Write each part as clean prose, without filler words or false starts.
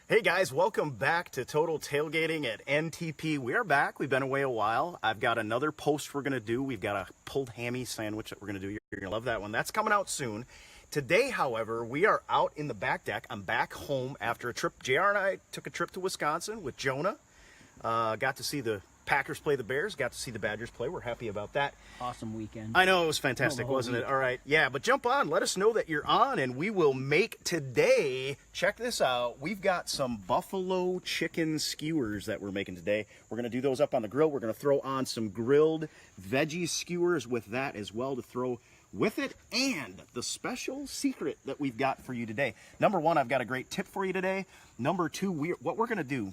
Hey guys, welcome back to Total Tailgating at NTP. We are back. We've been away a while. I've got another post we're going to do. We've got a pulled hammy sandwich that we're going to do. You're going to love that one. That's coming out soon. Today, however, we are out in the back deck. I'm back home after a trip. JR and I took a trip to Wisconsin with Jonah. Got to see the Packers play the Bears. Got to see the Badgers play. We're happy about that. Awesome weekend. I know, it was fantastic, wasn't it? All right. Yeah, but jump on. Let us know that you're on, and we will make today. Check this out. We've got some Buffalo Chicken skewers that we're making today. We're going to do those up on the grill. We're going to throw on some grilled veggie skewers with that as well to throw with it, and the special secret that we've got for you today. Number one, I've got a great tip for you today. Number two, what we're going to do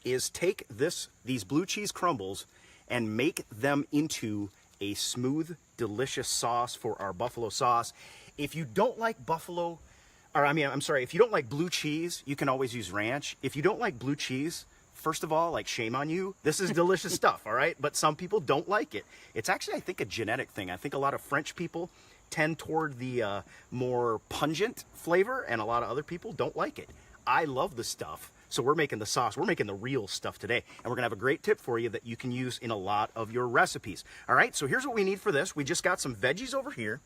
is take these blue cheese crumbles and make them into a smooth, delicious sauce for our buffalo sauce. If you don't like if you don't like blue cheese, you can always use ranch. If you don't like blue cheese, first of all, like, shame on you. This is delicious stuff, all right? But some people don't like it. It's actually, I think, a genetic thing. I think a lot of French people tend toward the more pungent flavor, and a lot of other people don't like it. I love the stuff. So we're making the sauce. We're making the real stuff today. And we're going to have a great tip for you that you can use in a lot of your recipes. All right, so here's what we need for this. We just got some veggies over here.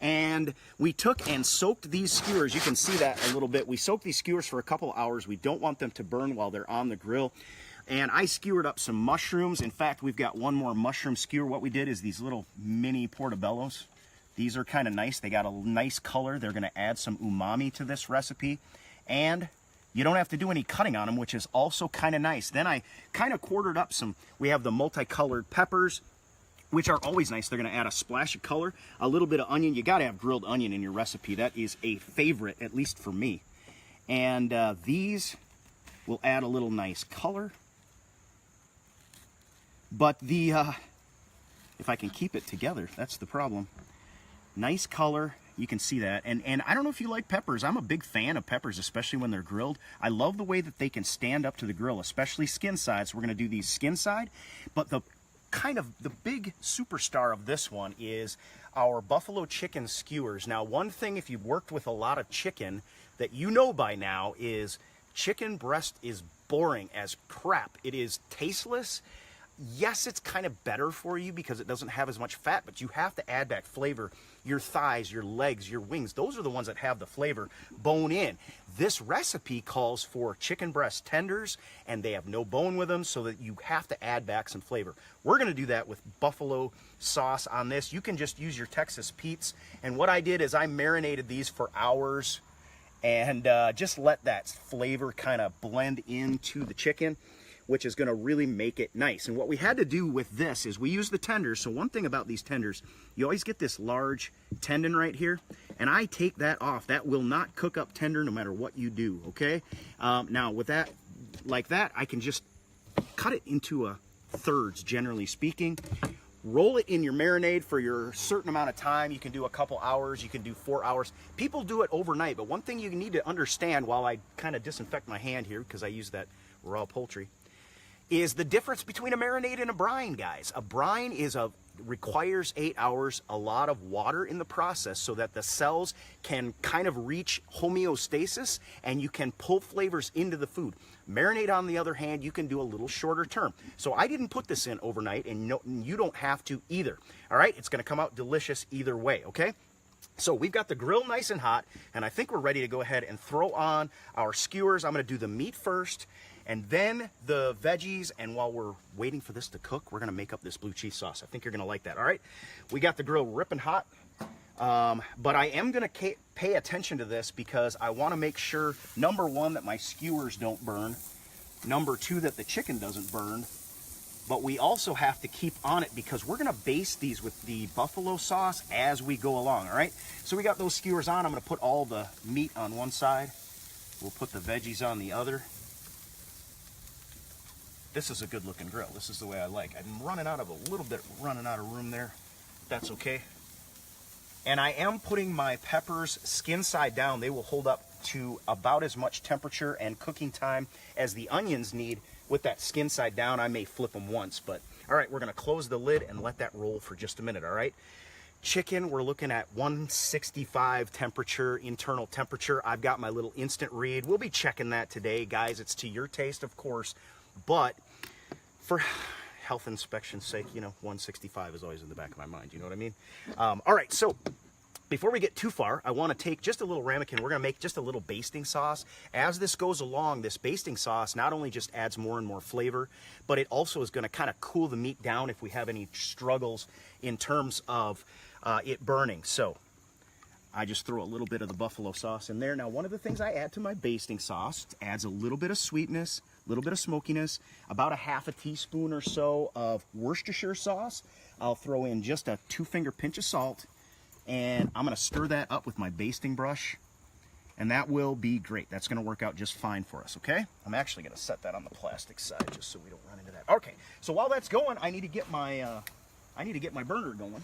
And we took and soaked these skewers. You can see that a little bit. We soaked these skewers for a couple hours. We don't want them to burn while they're on the grill. And I skewered up some mushrooms. In fact, we've got one more mushroom skewer. What we did is these little mini portobellos. These are kind of nice. They got a nice color. They're going to add some umami to this recipe. And you don't have to do any cutting on them, which is also kind of nice. Then I kind of quartered up we have the multicolored peppers, which are always nice. They're going to add a splash of color, a little bit of onion. You got to have grilled onion in your recipe. That is a favorite, at least for me. And these will add a little nice color. But if I can keep it together, that's the problem. Nice color. You can see that. And I don't know if you like peppers. I'm a big fan of peppers, especially when they're grilled. I love the way that they can stand up to the grill, especially skin side. So we're going to do these skin side. But the big superstar of this one is our Buffalo Chicken skewers. Now, one thing, if you've worked with a lot of chicken, that you know by now is chicken breast is boring as crap. It is tasteless. Yes, it's kind of better for you because it doesn't have as much fat, but you have to add back flavor. Your thighs, your legs, your wings, those are the ones that have the flavor bone in. This recipe calls for chicken breast tenders, and they have no bone with them, so that you have to add back some flavor. We're going to do that with buffalo sauce on this. You can just use your Texas Pete's, and what I did is I marinated these for hours and just let that flavor kind of blend into the chicken, which is going to really make it nice. And what we had to do with this is we use the tenders. So one thing about these tenders, you always get this large tendon right here, and I take that off. That will not cook up tender no matter what you do, okay? Now with that, like that, I can just cut it into thirds, generally speaking. Roll it in your marinade for your certain amount of time. You can do a couple hours, you can do 4 hours. People do it overnight, but one thing you need to understand while I kind of disinfect my hand here, because I use that raw poultry, is the difference between a marinade and a brine, guys. A brine requires 8 hours, a lot of water in the process so that the cells can kind of reach homeostasis and you can pull flavors into the food. Marinade, on the other hand, you can do a little shorter term. So I didn't put this in overnight, and you don't have to either. All right, it's gonna come out delicious either way, okay? So we've got the grill nice and hot, and I think we're ready to go ahead and throw on our skewers. I'm gonna do the meat first, and then the veggies, and while we're waiting for this to cook, we're gonna make up this blue cheese sauce. I think you're gonna like that, all right? We got the grill ripping hot, but I am gonna pay attention to this because I wanna make sure, number one, that my skewers don't burn, number two, that the chicken doesn't burn, but we also have to keep on it because we're gonna baste these with the buffalo sauce as we go along, all right? So we got those skewers on. I'm gonna put all the meat on one side. We'll put the veggies on the other. This is a good looking grill. This is the way I like. I'm running out of room there. That's okay. And I am putting my peppers skin side down. They will hold up to about as much temperature and cooking time as the onions need with that skin side down. I may flip them once, but all right, we're gonna close the lid and let that roll for just a minute, all right? Chicken, we're looking at 165 temperature, internal temperature. I've got my little instant read. We'll be checking that today, guys. It's to your taste, of course, but for health inspection's sake, you know, 165 is always in the back of my mind. You know what I mean? All right, so before we get too far, I want to take just a little ramekin. We're going to make just a little basting sauce. As this goes along, this basting sauce not only just adds more and more flavor, but it also is going to kind of cool the meat down if we have any struggles in terms of it burning. So I just throw a little bit of the buffalo sauce in there. Now, one of the things I add to my basting sauce adds a little bit of sweetness, a little bit of smokiness, about a half a teaspoon or so of Worcestershire sauce. I'll throw in just a 2-finger pinch of salt, and I'm going to stir that up with my basting brush, and that will be great. That's going to work out just fine for us, okay? I'm actually going to set that on the plastic side just so we don't run into that. Okay, so while that's going, I need to get my burner going.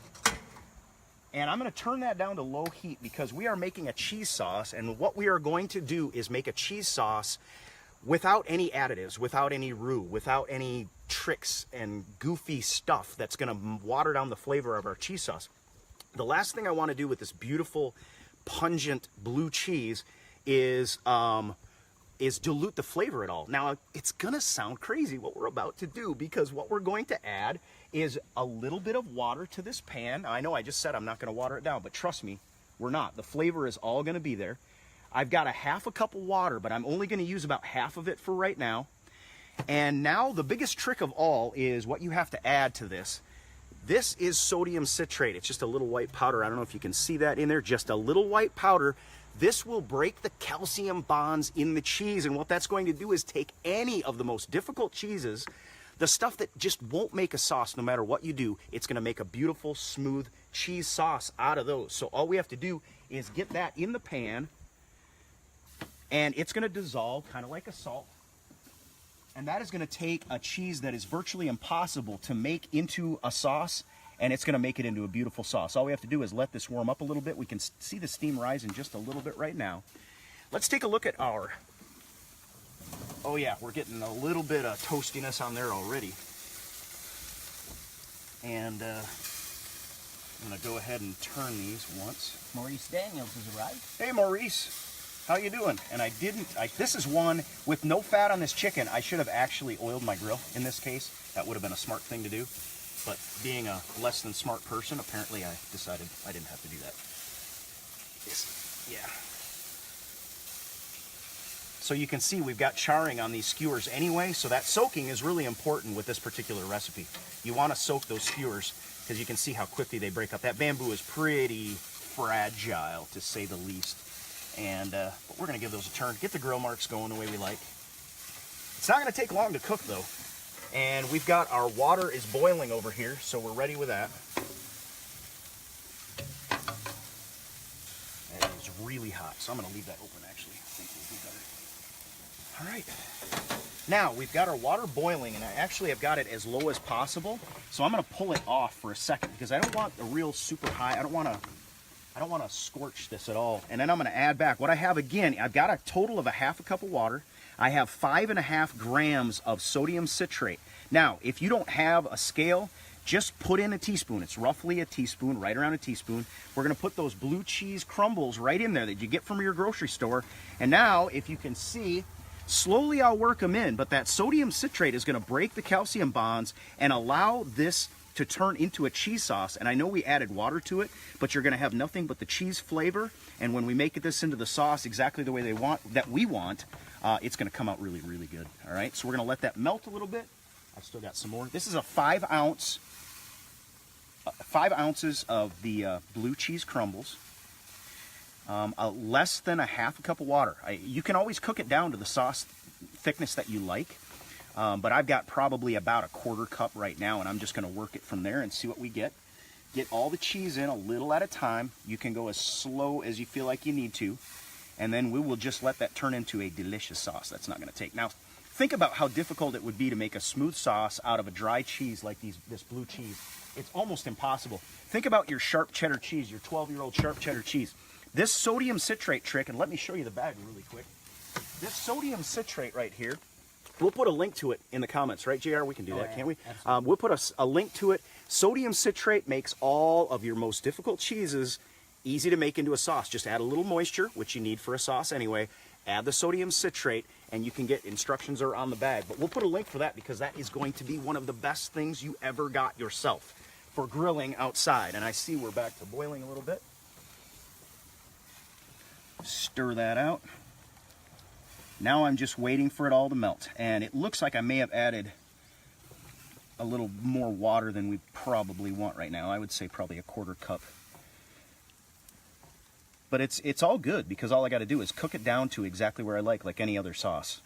And I'm going to turn that down to low heat because we are making a cheese sauce, and what we are going to do is make a cheese sauce without any additives, without any roux, without any tricks and goofy stuff that's going to water down the flavor of our cheese sauce. The last thing I want to do with this beautiful, pungent blue cheese is dilute the flavor at all. Now, it's going to sound crazy what we're about to do, because what we're going to add is a little bit of water to this pan. Now, I know I just said I'm not going to water it down, but trust me, we're not. The flavor is all going to be there. I've got a half a cup of water, but I'm only going to use about half of it for right now. And now the biggest trick of all is what you have to add to this. This is sodium citrate. It's just a little white powder. I don't know if you can see that in there, just a little white powder. This will break the calcium bonds in the cheese, and what that's going to do is take any of the most difficult cheeses, the stuff that just won't make a sauce no matter what you do, it's going to make a beautiful, smooth cheese sauce out of those. So all we have to do is get that in the pan, and it's going to dissolve kind of like a salt. And that is going to take a cheese that is virtually impossible to make into a sauce, and it's going to make it into a beautiful sauce. All we have to do is let this warm up a little bit. We can see the steam rising just a little bit right now. Let's take a look at our... Oh yeah, we're getting a little bit of toastiness on there already. And I'm going to go ahead and turn these once. Maurice Daniels has arrived. Hey Maurice, how you doing? And this is one with no fat on this chicken. I should have actually oiled my grill in this case. That would have been a smart thing to do. But being a less than smart person, apparently I decided I didn't have to do that. Yeah. So you can see we've got charring on these skewers anyway, so that soaking is really important with this particular recipe. You want to soak those skewers because you can see how quickly they break up. That bamboo is pretty fragile, to say the least. And but we're going to give those a turn, get the grill marks going the way we like. It's not going to take long to cook though. And we've got our water is boiling over here, so we're ready with that. That is really hot, so I'm going to leave that open actually. I think we'll do better. All right. Now we've got our water boiling, and I actually have got it as low as possible. So I'm going to pull it off for a second because I don't want a real super high. I don't want to scorch this at all. And then I'm going to add back what I have again. I've got a total of a half a cup of water. I have 5.5 grams of sodium citrate. Now, if you don't have a scale, just put in a teaspoon. It's roughly a teaspoon, right around a teaspoon. We're going to put those blue cheese crumbles right in there that you get from your grocery store. And now, if you can see, slowly I'll work them in, but that sodium citrate is going to break the calcium bonds and allow this to turn into a cheese sauce. And I know we added water to it, but you're going to have nothing but the cheese flavor. And when we make this into the sauce exactly the way we want, it's going to come out really, really good. All right, so we're going to let that melt a little bit. I've still got some more. This is a 5 ounces of the blue cheese crumbles. Less than a half a cup of water. You can always cook it down to the sauce thickness that you like. But I've got probably about a 1/4 cup right now, and I'm just going to work it from there and see what we get. Get all the cheese in a little at a time. You can go as slow as you feel like you need to, and then we will just let that turn into a delicious sauce. That's not going to take. Now, think about how difficult it would be to make a smooth sauce out of a dry cheese like this blue cheese. It's almost impossible. Think about your sharp cheddar cheese, your 12-year-old sharp cheddar cheese. This sodium citrate trick, and let me show you the bag really quick. This sodium citrate right here We'll put a link to it in the comments, right, JR? We can do that, yeah, can't we? absolutely. We'll put a link to it. Sodium citrate makes all of your most difficult cheeses easy to make into a sauce. Just add a little moisture, which you need for a sauce anyway. Add the sodium citrate, and you can get instructions are on the bag. But we'll put a link for that because that is going to be one of the best things you ever got yourself for grilling outside. And I see we're back to boiling a little bit. Stir that out. Now I'm just waiting for it all to melt. And it looks like I may have added a little more water than we probably want right now. I would say probably a 1/4 cup. But it's all good because all I got to do is cook it down to exactly where I like any other sauce.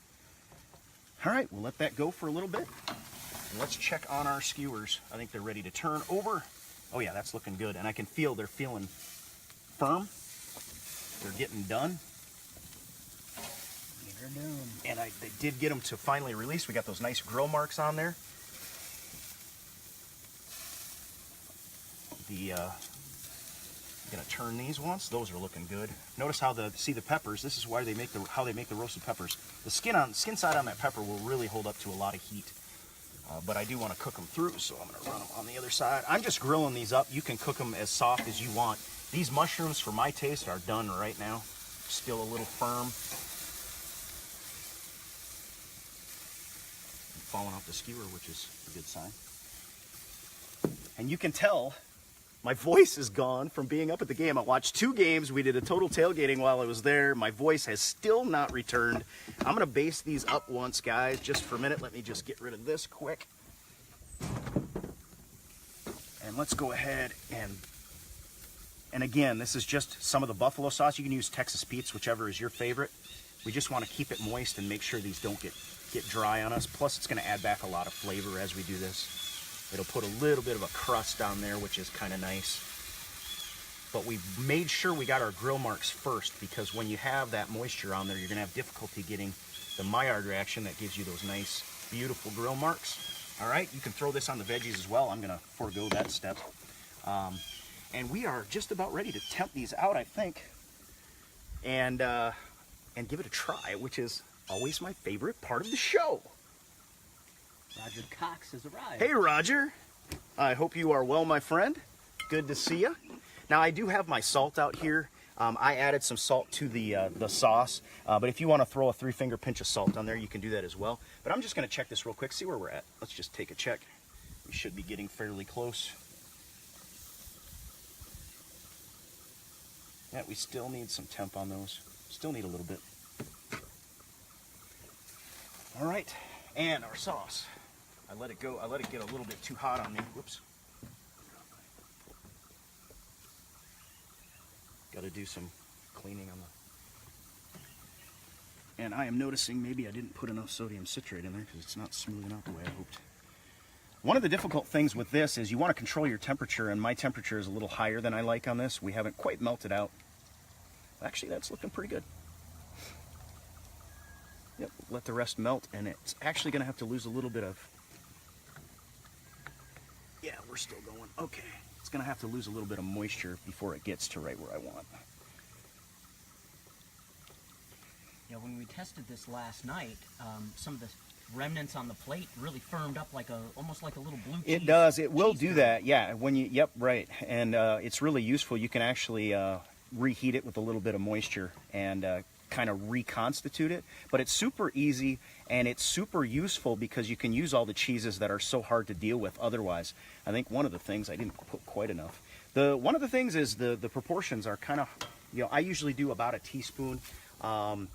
All right, we'll let that go for a little bit. And let's check on our skewers. I think they're ready to turn over. Oh yeah, that's looking good. And I can feel they're feeling firm. They're getting done. And they did get them to finally release. We got those nice grill marks on there. I'm gonna turn these once. Those are looking good. Notice how see the peppers. This is why they make how they make the roasted peppers. The skin side on that pepper will really hold up to a lot of heat. But I do want to cook them through, so I'm gonna run them on the other side. I'm just grilling these up. You can cook them as soft as you want. These mushrooms, for my taste, are done right now. Still a little firm. Falling off the skewer, which is a good sign. And you can tell my voice is gone from being up at the game. I watched 2 games. We did a total tailgating while I was there. My voice has still not returned. I'm gonna baste these up once, guys, just for a minute. Let me just get rid of this quick. And let's go ahead and again, this is just some of the buffalo sauce. You can use Texas Pete's, whichever is your favorite. We just want to keep it moist and make sure these don't get dry on us. Plus, it's going to add back a lot of flavor as we do this. It'll put a little bit of a crust on there, which is kind of nice. But we made sure we got our grill marks first because when you have that moisture on there, you're going to have difficulty getting the Maillard reaction that gives you those nice, beautiful grill marks. All right, you can throw this on the veggies as well. I'm going to forego that step. And we are just about ready to temp these out, I think, and give it a try, which is always my favorite part of the show. Roger Cox has arrived. Hey, Roger. I hope you are well, my friend. Good to see you. Now, I do have my salt out here. I added some salt to the sauce, but if you want to throw a 3-finger pinch of salt on there, you can do that as well. But I'm just going to check this real quick, see where we're at. Let's just take a check. We should be getting fairly close. Yeah, we still need some temp on those. Still need a little bit. All right, and our sauce. I let it go. I let it get a little bit too hot on me. Whoops. Got to do some cleaning on the... And I am noticing maybe I didn't put enough sodium citrate in there because it's not smoothing out the way I hoped. One of the difficult things with this is you want to control your temperature, and my temperature is a little higher than I like on this. We haven't quite melted out. Actually, that's looking pretty good. Yep, let the rest melt, and it's actually going to have to lose a little bit of... Yeah, we're still going. Okay, it's going to have to lose a little bit of moisture before it gets to right where I want. Yeah, when we tested this last night, some of the remnants on the plate really firmed up like almost like a little blue cheese. It does. It will do that. Yeah. When you. Yep. Right. And it's really useful. You can actually reheat it with a little bit of moisture and kind of reconstitute it. But it's super easy and it's super useful because you can use all the cheeses that are so hard to deal with otherwise. I think one of the things I didn't put quite enough. One of the things is the proportions are kind of. I usually do about a teaspoon. I'll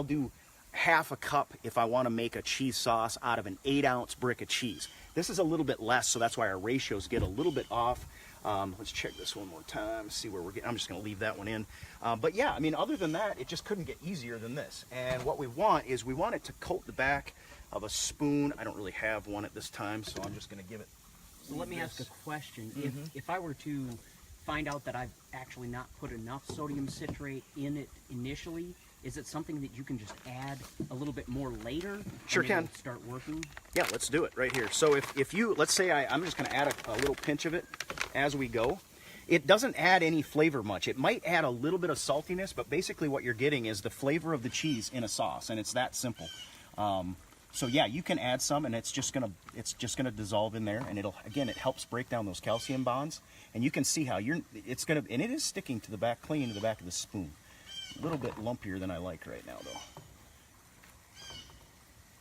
do half a cup if I want to make a cheese sauce out of an 8-ounce brick of cheese. This is a little bit less, so that's why our ratios get a little bit off. Let's check this one more time, see where we're getting. I'm just going to leave that one in. But yeah, I mean, other than that, it just couldn't get easier than this. And what we want is we want it to coat the back of a spoon. I don't really have one at this time, so I'm just going to give it. So let me ask a question. If I were to find out that I've actually not put enough sodium citrate in it initially, is it something that you can just add a little bit more later? Sure can. Start working? Yeah, let's do it right here. So if you, let's say I'm just going to add a little pinch of it as we go. It doesn't add any flavor much. It might add a little bit of saltiness, but basically what you're getting is the flavor of the cheese in a sauce, and it's that simple. So yeah, you can add some, and it's just gonna dissolve in there, and it helps break down those calcium bonds, and you can see how and it is sticking to the back, clean to the back of the spoon. A little bit lumpier than I like right now though,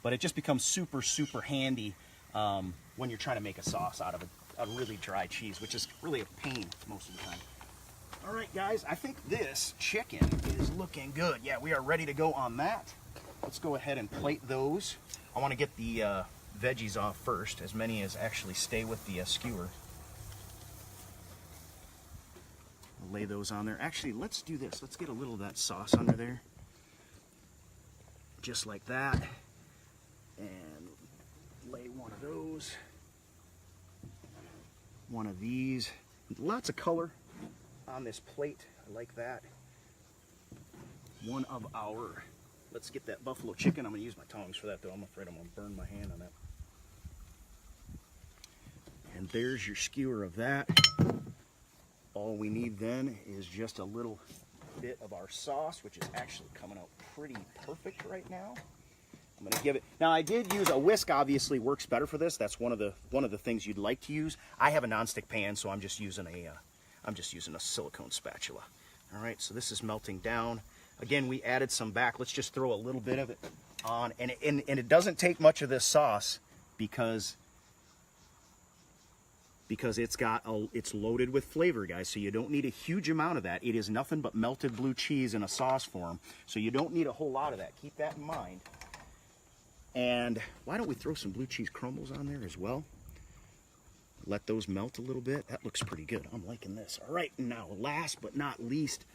but it just becomes super handy when you're trying to make a sauce out of a really dry cheese, which is really a pain most of the time. All right, guys, I think this chicken is looking good. Yeah, we are ready to go on that. Let's go ahead and plate those. I want to get the veggies off first, as many as actually stay with the skewer. Lay those on there. Actually, let's do this. Let's get a little of that sauce under there. Just like that. And lay one of those. One of these. Lots of color on this plate. I like that. One of our... Let's get that buffalo chicken. I'm going to use my tongs for that, though. I'm afraid I'm going to burn my hand on that. And there's your skewer of that. All we need then is just a little bit of our sauce, which is actually coming out pretty perfect right now. I'm going to give it... Now, I did use a whisk. Obviously works better for this. That's one of the things you'd like to use. I have a nonstick pan, so I'm just using a silicone spatula. All right, so this is melting down. Again, we added some back. Let's just throw a little bit of it on. And it doesn't take much of this sauce because it's loaded with flavor, guys. So you don't need a huge amount of that. It is nothing but melted blue cheese in a sauce form. So you don't need a whole lot of that. Keep that in mind. And why don't we throw some blue cheese crumbles on there as well? Let those melt a little bit. That looks pretty good. I'm liking this. All right, now last but not least,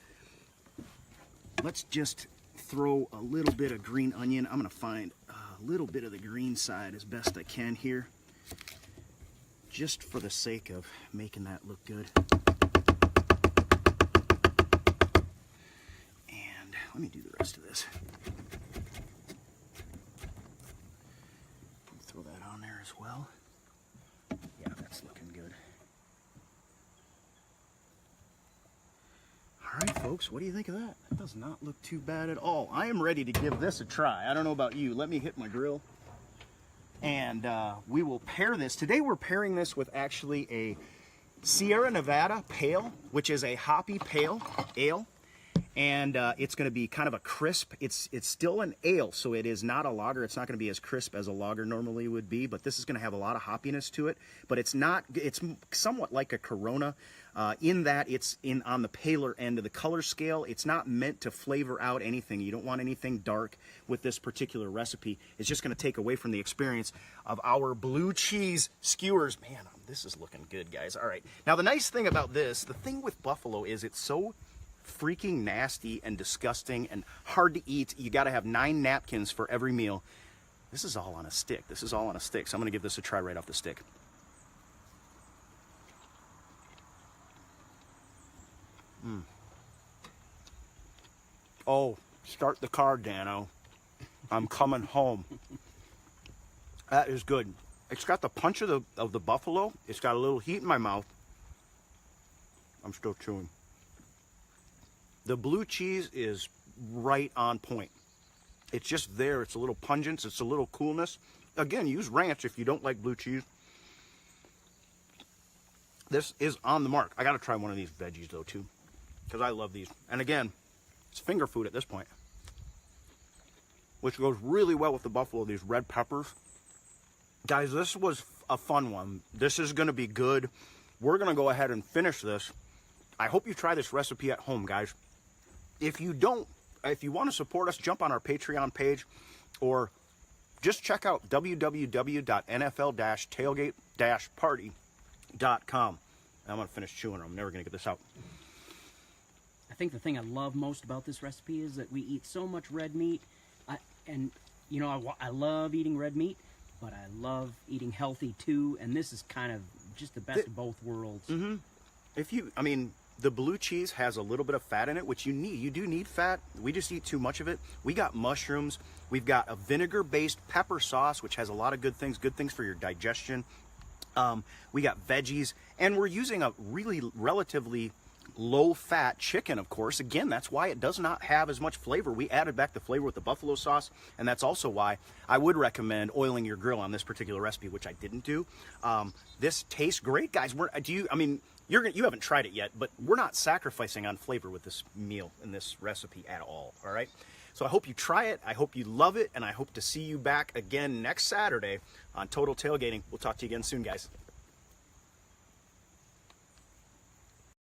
let's just throw a little bit of green onion. I'm going to find a little bit of the green side as best I can here, just for the sake of making that look good. And let me do the rest of this. Throw that on there as well. Yeah, that's looking good. All right, folks, what do you think of that? That does not look too bad at all. I am ready to give this a try. I don't know about you. Let me hit my grill. And we will pair this. Today we're pairing this with actually a Sierra Nevada Pale, which is a hoppy pale ale. And it's going to be kind of a crisp. It's still an ale, so it is not a lager. It's not going to be as crisp as a lager normally would be, but this is going to have a lot of hoppiness to it. But it's somewhat like a Corona in that it's on the paler end of the color scale. It's not meant to flavor out anything. You don't want anything dark with this particular recipe. It's just going to take away from the experience of our blue cheese skewers. Man, this is looking good, guys. All right. Now, the nice thing about this, the thing with buffalo is it's so freaking nasty and disgusting and hard to eat. You got to have 9 napkins for every meal. This is all on a stick. This is all on a stick. So I'm going to give this a try right off the stick. Oh, start the car, Dano. I'm coming home. That is good. It's got the punch of the buffalo. It's got a little heat in my mouth. I'm still chewing. The blue cheese is right on point. It's just there. It's a little pungent. It's a little coolness. Again, use ranch if you don't like blue cheese. This is on the mark. I got to try one of these veggies, though, too, because I love these. And again, it's finger food at this point, which goes really well with the buffalo, these red peppers. Guys, this was a fun one. This is going to be good. We're going to go ahead and finish this. I hope you try this recipe at home, guys. If you want to support us, jump on our Patreon page or just check out www.nfl-tailgate-party.com. I'm going to finish chewing or I'm never going to get this out. I think the thing I love most about this recipe is that we eat so much red meat. And, you know, I love eating red meat, but I love eating healthy too. And this is kind of just the best of both worlds. Mm-hmm. The blue cheese has a little bit of fat in it, which you need. You do need fat. We just eat too much of it. We got mushrooms. We've got a vinegar-based pepper sauce, which has a lot of good things for your digestion. We got veggies, and we're using a really relatively low-fat chicken, of course. Again, that's why it does not have as much flavor. We added back the flavor with the buffalo sauce, and that's also why I would recommend oiling your grill on this particular recipe, which I didn't do. This tastes great, guys. You haven't tried it yet, but we're not sacrificing on flavor with this meal and this recipe at all, all right? So I hope you try it, I hope you love it, and I hope to see you back again next Saturday on Total Tailgating. We'll talk to you again soon, guys.